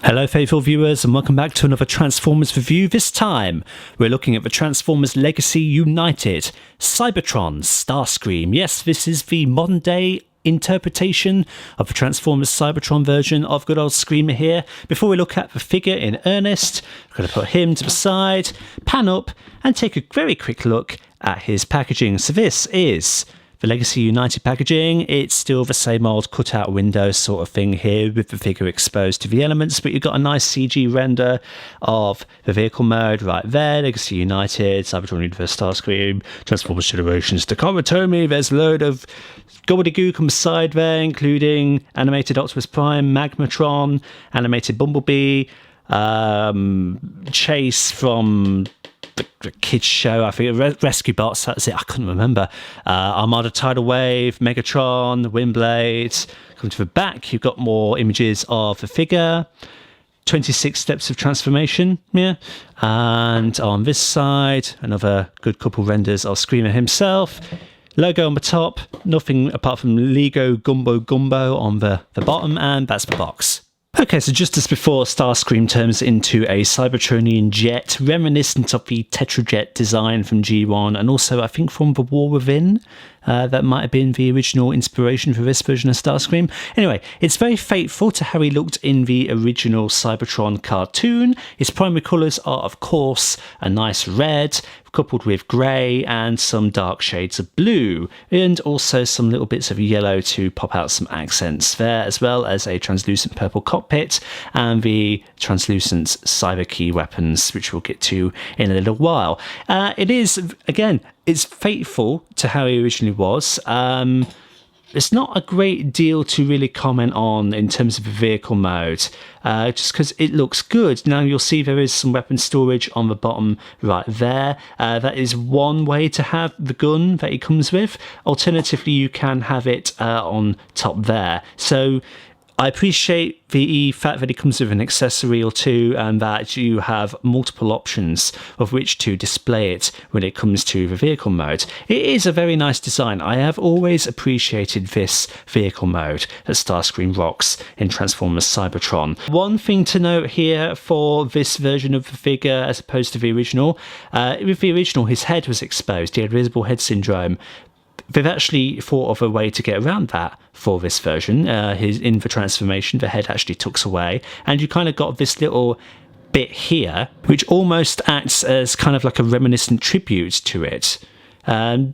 Hello faithful viewers and welcome back to another Transformers review. This time we're looking at the Transformers Legacy United Cybertron Starscream. Yes, this is the modern day interpretation of the Transformers Cybertron version of good old Screamer here. Before we look at the figure in earnest, we're going to put him to the side, pan up and take a very quick look at his packaging. So this is the Legacy United packaging. It's still the same old cutout window sort of thing here with the figure exposed to the elements, but you've got a nice CG render of the vehicle mode right there. Legacy United, Cybertron Universe Starscream, Transformers Generations, Takara Tomy. There's a load of gobbledygook on the side there, including animated Optimus Prime, Magmatron, animated Bumblebee, Chase from the kids show, I think, Rescue Bots, that's it, I couldn't remember. Armada Tidal Wave, Megatron, Windblade. Come to the back, you've got more images of the figure, 26 steps of transformation, yeah. And on this side, another good couple renders of Screamer himself. Logo on the top, nothing apart from Lego Gumbo on the bottom, and that's the box. Okay, so just as before, Starscream turns into a Cybertronian jet, reminiscent of the Tetrajet design from G1, and also I think from The War Within. That might have been the original inspiration for this version of Starscream. Anyway, it's very faithful to how he looked in the original Cybertron cartoon. His primary colours are, of course, a nice red, coupled with grey and some dark shades of blue, and also some little bits of yellow to pop out some accents there, as well as a translucent purple cockpit and the translucent cyber key weapons, which we'll get to in a little while. It is, again, it's faithful to how he originally was. It's not a great deal to really comment on in terms of the vehicle mode, just because it looks good. Now you'll see there is some weapon storage on the bottom right there. That is one way to have the gun that it comes with. Alternatively, you can have it on top there. So I appreciate the fact that it comes with an accessory or two and that you have multiple options of which to display it when it comes to the vehicle mode. It is a very nice design. I have always appreciated this vehicle mode that Starscream rocks in Transformers Cybertron. One thing to note here for this version of the figure as opposed to the original, with the original his head was exposed. He had visible head syndrome. They've actually thought of a way to get around that for this version. In the transformation, the head actually tucks away, and you kind of got this little bit here, which almost acts as kind of like a reminiscent tribute to it.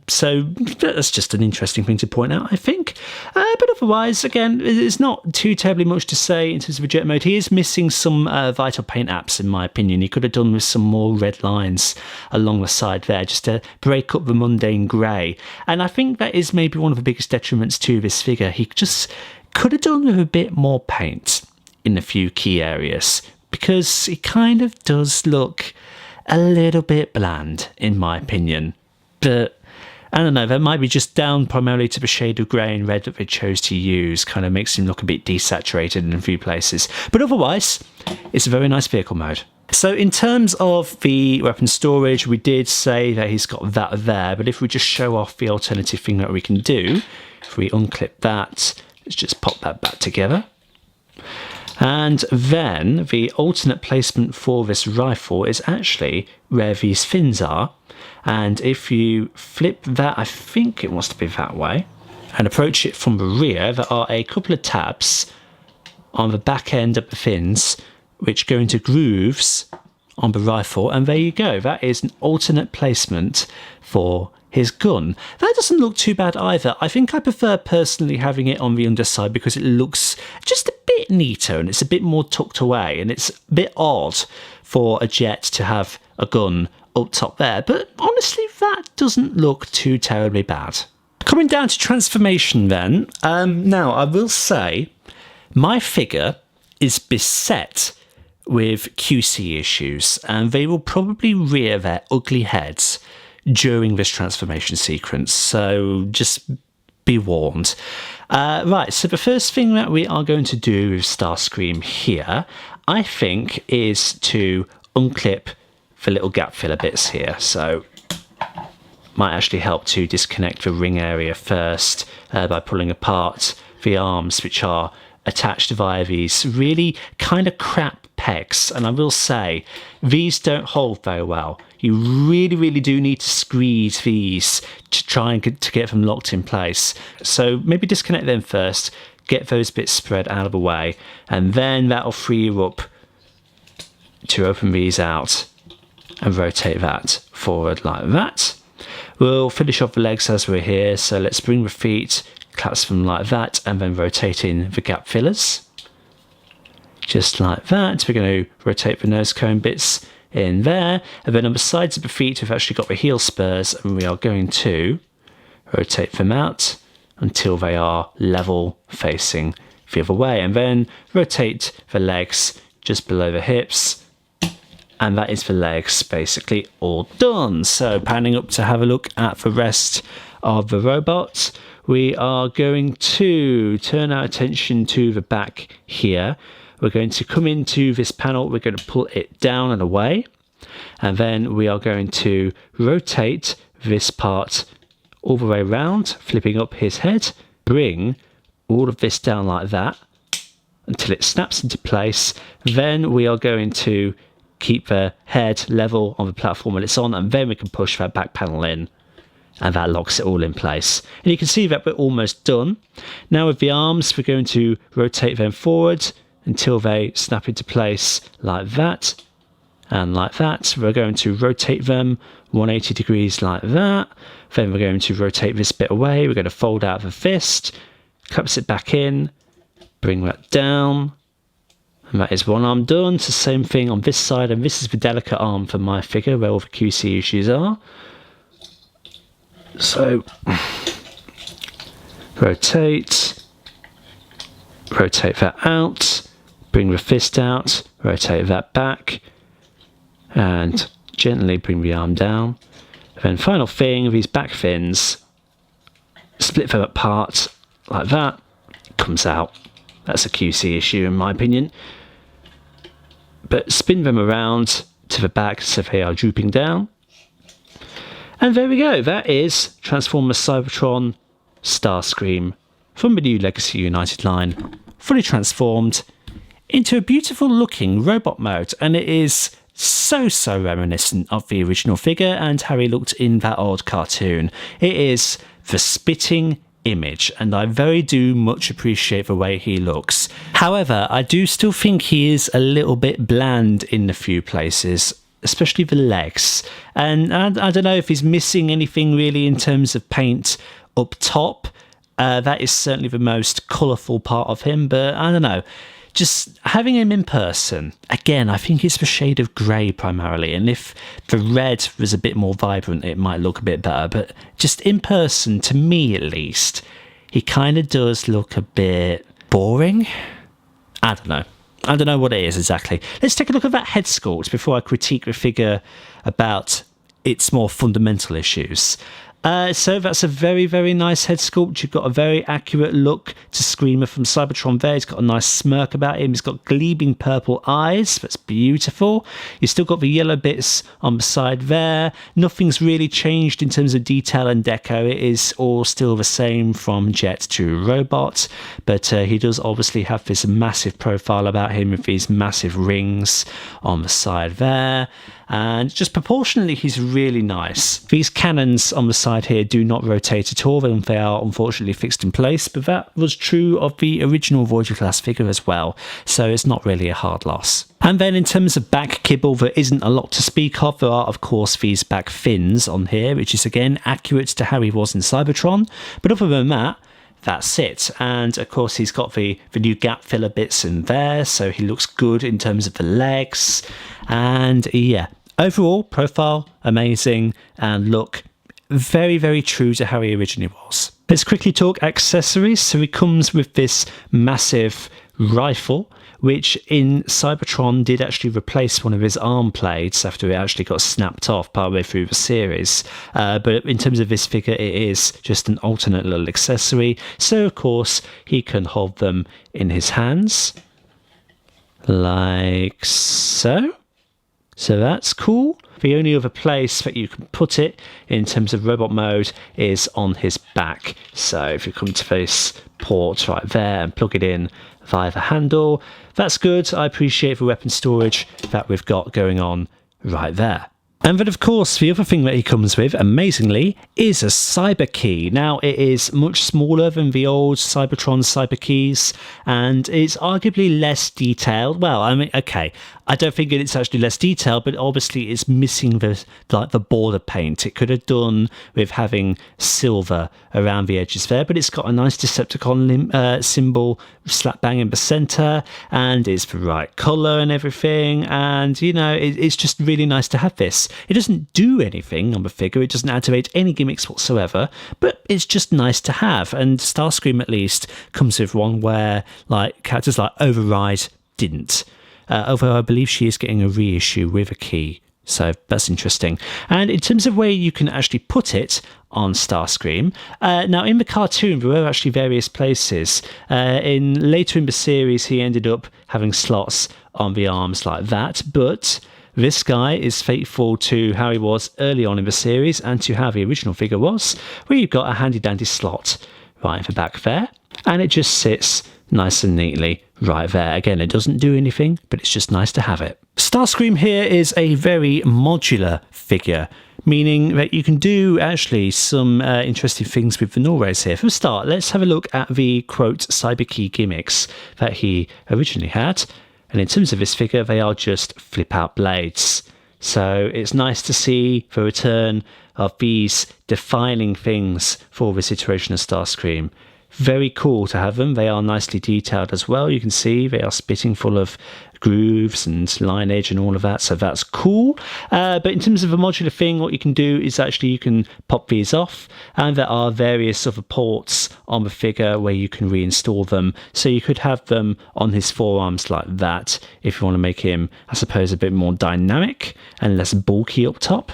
So that's just an interesting thing to point out, I think. But otherwise, again, there's not too terribly much to say in terms of the jet mode. He is missing some vital paint apps, in my opinion. He could have done with some more red lines along the side there, just to break up the mundane grey. And I think that is maybe one of the biggest detriments to this figure. He just could have done with a bit more paint in a few key areas, because he kind of does look a little bit bland, in my opinion. But I don't know, that might be just down primarily to the shade of grey and red that they chose to use. Kind of makes him look a bit desaturated in a few places. But otherwise, it's a very nice vehicle mode. So in terms of the weapon storage, we did say that he's got that there. But if we just show off the alternative thing that we can do, if we unclip that, let's just pop that back together. And then the alternate placement for this rifle is actually where these fins are. And if you flip that, I think it wants to be that way, and approach it from the rear, there are a couple of tabs on the back end of the fins which go into grooves on the rifle, and there you go. That is an alternate placement for his gun. That doesn't look too bad either. I think I prefer personally having it on the underside because it looks just a bit neater and it's a bit more tucked away, and it's a bit odd for a jet to have a gun up top there, but honestly that doesn't look too terribly bad. Coming down to transformation then, now I will say my figure is beset with QC issues, and they will probably rear their ugly heads during this transformation sequence, so just be warned. Right, so the first thing that we are going to do with Starscream here, I think, is to unclip the little gap filler bits here. So might actually help to disconnect the ring area first by pulling apart the arms, which are attached via these really kind of crap pegs, and I will say these don't hold very well. You really do need to squeeze these to try and get them locked in place. So maybe disconnect them first, get those bits spread out of the way, and then that'll free you up to open these out and rotate that forward like that. We'll finish off the legs as we're here, so let's bring the feet, clasp them like that, and then rotate in the gap fillers. Just like that. We're going to rotate the nose cone bits in there, and then on the sides of the feet we've actually got the heel spurs, and we are going to rotate them out until they are level facing the other way, and then rotate the legs just below the hips. And that is the legs basically all done. So panning up to have a look at the rest of the robot, we are going to turn our attention to the back here. We're going to come into this panel, we're going to pull it down and away, and then we are going to rotate this part all the way around, flipping up his head, bring all of this down like that until it snaps into place. Then we are going to keep the head level on the platform that it's on, and then we can push that back panel in, and that locks it all in place. And you can see that we're almost done. Now with the arms, we're going to rotate them forward until they snap into place like that and like that. We're going to rotate them 180 degrees like that. Then we're going to rotate this bit away. We're going to fold out the fist, collapse it back in, bring that down, and that is one arm done. It's the same thing on this side, and this is the delicate arm for my figure where all the QC issues are. So rotate that out, bring the fist out, rotate that back, and gently bring the arm down. Then final thing, these back fins, split them apart like that, it comes out. That's a QC issue in my opinion. But spin them around to the back so they are drooping down. And there we go, that is Transformers Cybertron Starscream from the new Legacy United line, fully transformed into a beautiful looking robot mode, and it is so reminiscent of the original figure and how he looked in that old cartoon. It is the spitting image, and I very do much appreciate the way he looks. However, I do still think he is a little bit bland in a few places, especially the legs, and I don't know if he's missing anything really in terms of paint up top. That is certainly the most colourful part of him, but I don't know, just having him in person, again, I think it's the shade of grey primarily, and if the red was a bit more vibrant it might look a bit better, but just in person, to me at least, he kind of does look a bit boring. I don't know what it is exactly. Let's take a look at that head sculpt before I critique the figure about its more fundamental issues. So that's a very nice head sculpt. You've got a very accurate look to Screamer from Cybertron there. He's got a nice smirk about him. He's got gleaming purple eyes. That's beautiful. You've still got the yellow bits on the side there. Nothing's really changed in terms of detail and deco. It is all still the same from Jet to Robot, but he does obviously have this massive profile about him with these massive rings on the side there. And just proportionally he's really nice. These cannons on the side here do not rotate at all, and they are unfortunately fixed in place, but that was true of the original Voyager class figure as well, so it's not really a hard loss. And then in terms of back kibble, there isn't a lot to speak of. There are of course these back fins on here, which is again accurate to how he was in Cybertron, but other than that, that's it. And of course he's got the new gap filler bits in there, so he looks good in terms of the legs. And yeah, overall profile amazing, and look very true to how he originally was. Let's quickly talk accessories. So he comes with this massive rifle, which in Cybertron did actually replace one of his arm plates after it actually got snapped off partway through the series. But in terms of this figure, it is just an alternate little accessory. So of course he can hold them in his hands like so. So that's cool. The only other place that you can put it in terms of robot mode is on his back. So if you come to this port right there and plug it in via the handle, that's good. I appreciate the weapon storage that we've got going on right there. And then, of course, the other thing that he comes with, amazingly, is a cyber key. Now, it is much smaller than the old Cybertron cyber keys, and it's arguably less detailed. Well, I mean, okay, I don't think it's actually less detailed, but obviously it's missing the border paint. It could have done with having silver around the edges there, but it's got a nice Decepticon symbol slap bang in the centre, and it's the right colour and everything, and, you know, it's just really nice to have this. It doesn't do anything on the figure, it doesn't activate any gimmicks whatsoever, but it's just nice to have. And Starscream at least comes with one where like characters like Override didn't, although I believe she is getting a reissue with a key, so that's interesting. And in terms of where you can actually put it on Starscream, now in the cartoon there were actually various places. Later in the series he ended up having slots on the arms like that, but this guy is faithful to how he was early on in the series and to how the original figure was, where you've got a handy dandy slot right in the back there, and it just sits nice and neatly right there. Again, it doesn't do anything, but it's just nice to have it. Starscream here is a very modular figure, meaning that you can do actually some interesting things with the null rays here. For a start, let's have a look at the quote cyber key gimmicks that he originally had. And in terms of this figure, they are just flip-out blades. So it's nice to see the return of these defining things for this iteration of Starscream. Very cool to have them. They are nicely detailed as well. You can see they are spitting full of grooves and lineage and all of that, so that's cool. But in terms of a modular thing, what you can do is actually you can pop these off, and there are various other ports on the figure where you can reinstall them. So you could have them on his forearms like that if you want to make him, I suppose, a bit more dynamic and less bulky up top.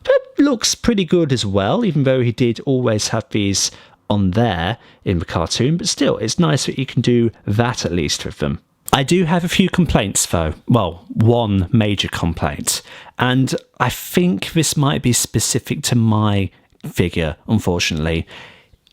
That looks pretty good as well, even though he did always have these on there in the cartoon, but still it's nice that you can do that at least with them. I do have a few complaints though. Well, one major complaint, and I think this might be specific to my figure, unfortunately.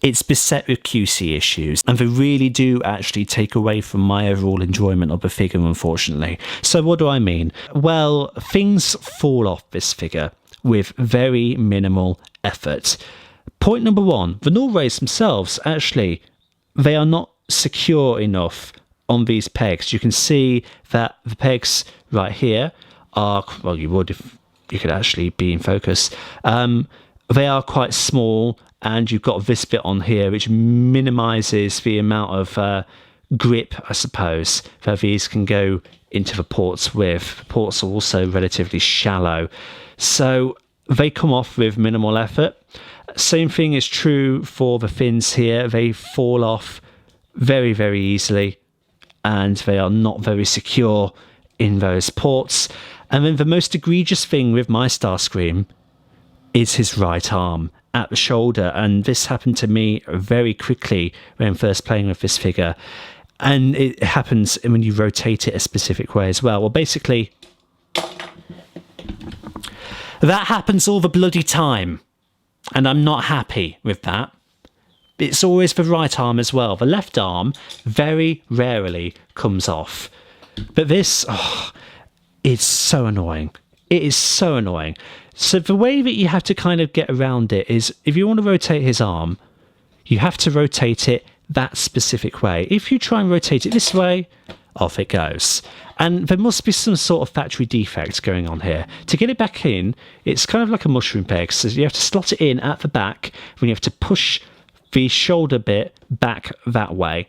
It's beset with QC issues, and they really do actually take away from my overall enjoyment of the figure, unfortunately. So what do I mean? Well, things fall off this figure with very minimal effort. Point number one, the null rays themselves, actually, they are not secure enough on these pegs. You can see that the pegs right here are, well, you would if you could actually be in focus. They are quite small, and you've got this bit on here which minimises the amount of grip, I suppose, that these can go into the ports with. The ports are also relatively shallow, so they come off with minimal effort. Same thing is true for the fins here. They fall off very, very easily, and they are not very secure in those ports. And then the most egregious thing with my Starscream is his right arm at the shoulder, and this happened to me very quickly when first playing with this figure, and it happens when you rotate it a specific way as well. Well, basically that happens all the bloody time, and I'm not happy with that. It's always the right arm as well. The left arm very rarely comes off. But this, it's so annoying. It is so annoying. So the way that you have to kind of get around it is, if you want to rotate his arm, you have to rotate it that specific way. If you try and rotate it this way, off it goes. And there must be some sort of factory defect going on here. To get it back in, it's kind of like a mushroom peg. So you have to slot it in at the back, when you have to push the shoulder bit back that way,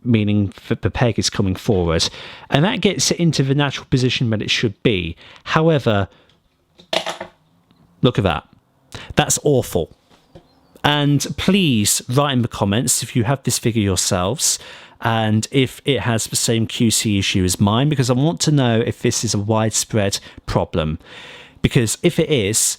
meaning that the peg is coming forward. And that gets it into the natural position that it should be. However, look at that. That's awful. And please write in the comments if you have this figure yourselves, and if it has the same QC issue as mine, because I want to know if this is a widespread problem. Because if it is,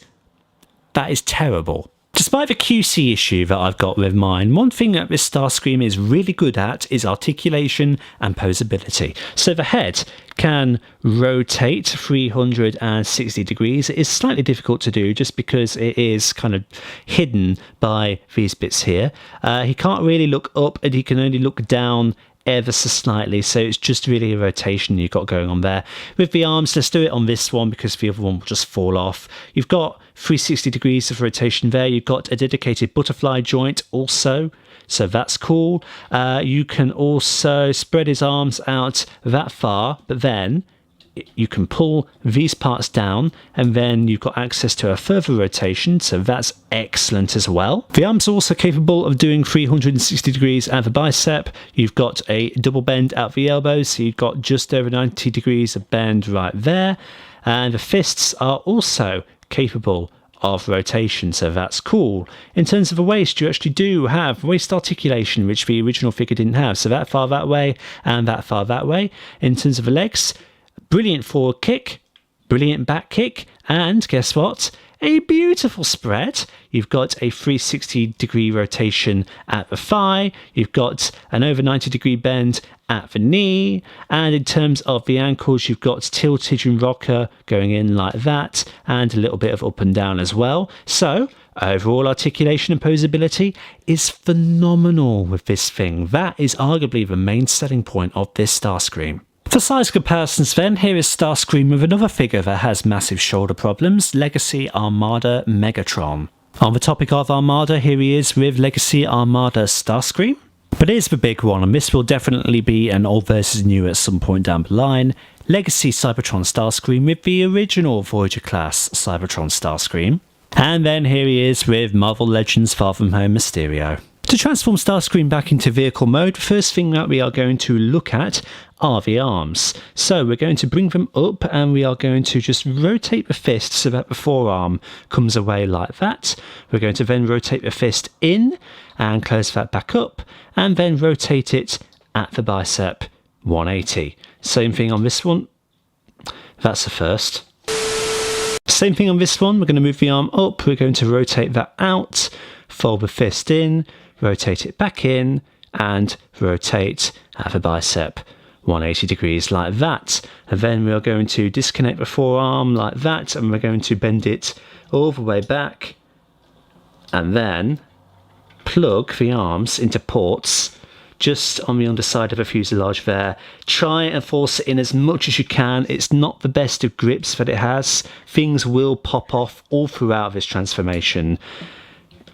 that is terrible. Despite the QC issue that I've got with mine, one thing that this Starscream is really good at is articulation and posability. So the head can rotate 360 degrees. It is slightly difficult to do just because it is kind of hidden by these bits here. He can't really look up, and he can only look down ever so slightly, so it's just really a rotation you've got going on there. With the arms, let's do it on this one because the other one will just fall off. You've got 360 degrees of rotation there. You've got a dedicated butterfly joint also, so that's cool. You can also spread his arms out that far, but then you can pull these parts down, and then you've got access to a further rotation, so that's excellent as well. The arms are also capable of doing 360 degrees at the bicep. You've got a double bend at the elbows, so you've got just over 90 degrees of bend right there. And the fists are also capable of rotation, so that's cool. In terms of the waist, you actually do have waist articulation, which the original figure didn't have, so that far that way and that far that way. In terms of the legs, brilliant forward kick, brilliant back kick, and guess what? A beautiful spread. You've got a 360 degree rotation at the thigh, you've got an over 90 degree bend at the knee, and in terms of the ankles, you've got tiltage and rocker going in like that, and a little bit of up and down as well. So overall articulation and posability is phenomenal with this thing. That is arguably the main selling point of this Starscream. For size comparisons then, here is Starscream with another figure that has massive shoulder problems, Legacy Armada Megatron. On the topic of Armada, here he is with Legacy Armada Starscream. But here's the big one, and this will definitely be an old versus new at some point down the line. Legacy Cybertron Starscream with the original Voyager class Cybertron Starscream. And then here he is with Marvel Legends Far From Home Mysterio. To transform Starscream back into vehicle mode, the first thing that we are going to look at are the arms. So we're going to bring them up, and we are going to just rotate the fist so that the forearm comes away like that. We're going to then rotate the fist in and close that back up, and then rotate it at the bicep 180. Same thing on this one. That's the first. Same thing on this one. We're going to move the arm up. We're going to rotate that out, fold the fist in, rotate it back in, and rotate at the bicep 180 degrees like that. And then we are going to disconnect the forearm like that, and we're going to bend it all the way back, and then plug the arms into ports just on the underside of the fuselage there. Try and force it in as much as you can. It's not the best of grips that it has. Things will pop off all throughout this transformation.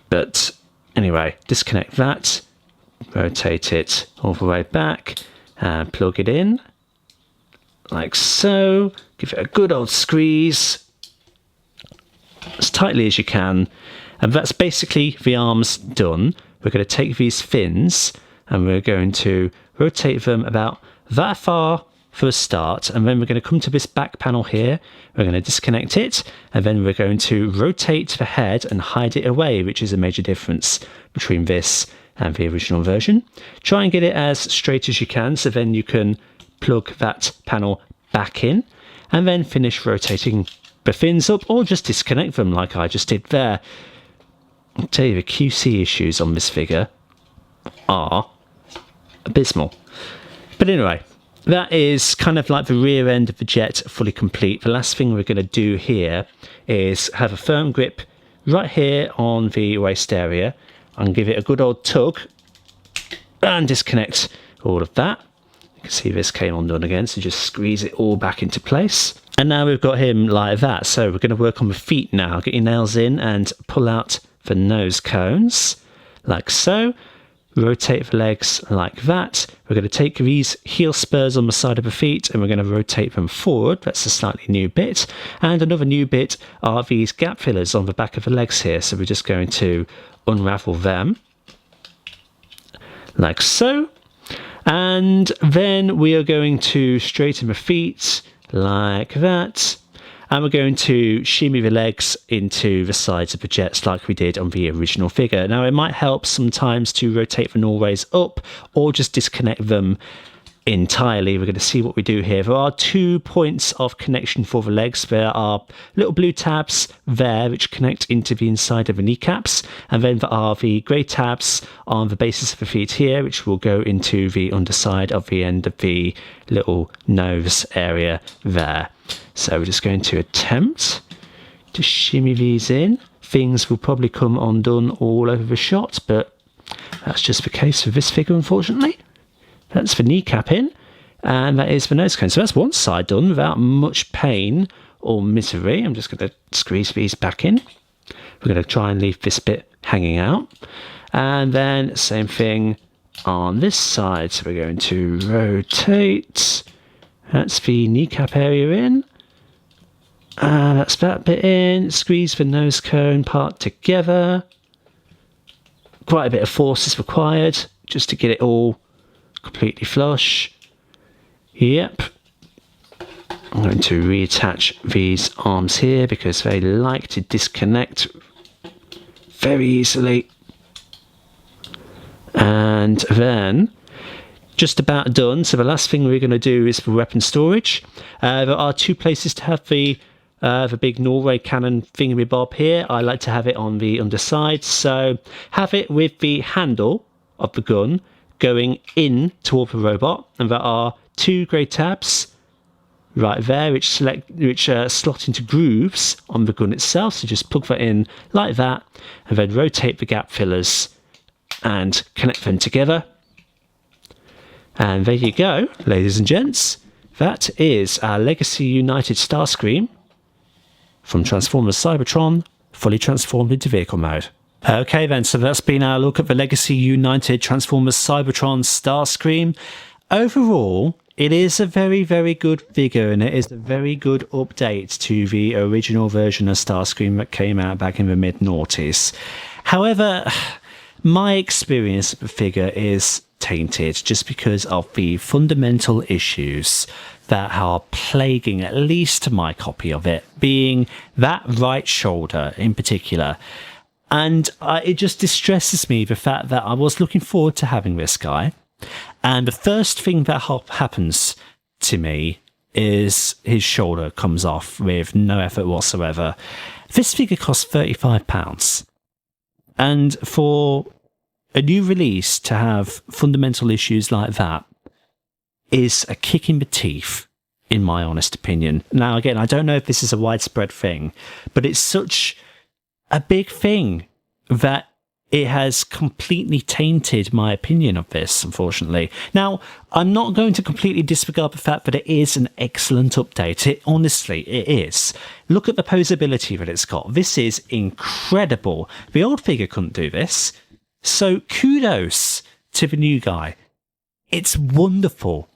But anyway, disconnect that, rotate it all the way back, and plug it in like so. Give it a good old squeeze as tightly as you can, and that's basically the arms done. We're going to take these fins and we're going to rotate them about that far for a start, and then we're going to come to this back panel here. We're going to disconnect it, and then we're going to rotate the head and hide it away, which is a major difference between this and the original version. Try and get it as straight as you can, so then you can plug that panel back in, and then finish rotating the fins up, or just disconnect them like I just did there. I'll tell you, the QC issues on this figure are abysmal. But anyway, that is kind of like the rear end of the jet fully complete. The last thing we're going to do here is have a firm grip right here on the waist area and give it a good old tug and disconnect all of that. You can see this came undone again, so just squeeze it all back into place. And now we've got him like that. So we're going to work on the feet now. Get your nails in and pull out the nose cones like so. Rotate the legs like that. We're going to take these heel spurs on the side of the feet and we're going to rotate them forward. That's a slightly new bit. And another new bit are these gap fillers on the back of the legs here. So we're just going to unravel them like so. And then we are going to straighten the feet like that. And we're going to shimmy the legs into the sides of the jets like we did on the original figure. Now, it might help sometimes to rotate them always up or just disconnect them entirely. We're going to see what we do here. There are 2 points of connection for the legs. There are little blue tabs there which connect into the inside of the kneecaps, and then there are the grey tabs on the bases of the feet here which will go into the underside of the end of the little nose area there. So we're just going to attempt to shimmy these in. Things will probably come undone all over the shot, but that's just the case with this figure, unfortunately. That's the kneecap in, and that is the nose cone. So that's one side done without much pain or misery. I'm just going to squeeze these back in. We're going to try and leave this bit hanging out. And then same thing on this side. So we're going to rotate. That's the kneecap area in. That's that bit in. Squeeze the nose cone part together. Quite a bit of force is required just to get it all completely flush. Yep. I'm going to reattach these arms here because they like to disconnect very easily. And then just about done. So the last thing we're going to do is for weapon storage. There are 2 places to have the big Norway cannon thingamabob here. I like to have it on the underside, so have it with the handle of the gun going in toward the robot, and there are 2 grey tabs right there which slot into grooves on the gun itself. So just plug that in like that, and then rotate the gap fillers and connect them together. And there you go, ladies and gents. That is our Legacy United Starscream from Transformers Cybertron, fully transformed into vehicle mode. Okay then, so that's been our look at the Legacy United Transformers Cybertron Starscream. Overall, it is a very, very good figure, and it is a very good update to the original version of Starscream that came out back in the mid-noughties. However, my experience of the figure is tainted just because of the fundamental issues that are plaguing at least my copy of it, being that right shoulder in particular. And it just distresses me, the fact that I was looking forward to having this guy, and the first thing that happens to me is his shoulder comes off with no effort whatsoever. This figure costs £35, and for a new release to have fundamental issues like that is a kick in the teeth, in my honest opinion. Now, again, I don't know if this is a widespread thing, but it's such a big thing that it has completely tainted my opinion of this, unfortunately. Now, I'm not going to completely disregard the fact that it is an excellent update. Honestly, it is. Look at the posability that it's got. This is incredible. The old figure couldn't do this. So kudos to the new guy. It's wonderful.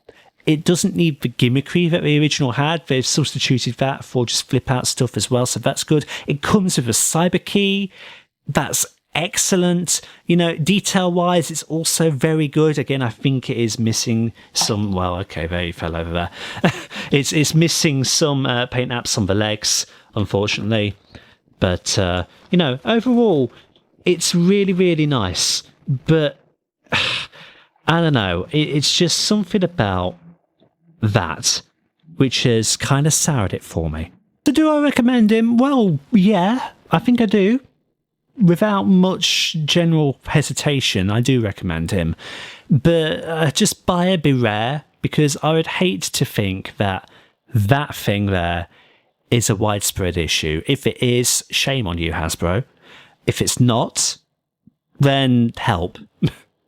It doesn't need the gimmickry that the original had. They've substituted that for just flip out stuff as well, so that's good. It comes with a cyber key. That's excellent. You know, detail wise, it's also very good. Again, I think it is missing some, well, okay, there you fell over there. it's missing some paint apps on the legs, unfortunately. But, you know, overall, it's really, really nice. But, I don't know, it's just something about that which has kind of soured it for me. So do I recommend him? Well, yeah, I think I do. Without much general hesitation, I do recommend him. But just buyer beware, because I would hate to think that that thing there is a widespread issue. If it is, shame on you, Hasbro. If it's not, then help.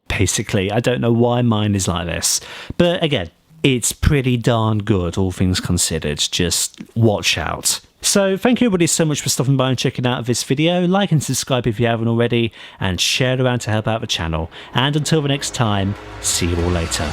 Basically, I don't know why mine is like this. But again, it's pretty darn good, all things considered. Just watch out. So thank you everybody so much for stopping by and checking out this video. Like and subscribe if you haven't already, and share it around to help out the channel. And until the next time, see you all later.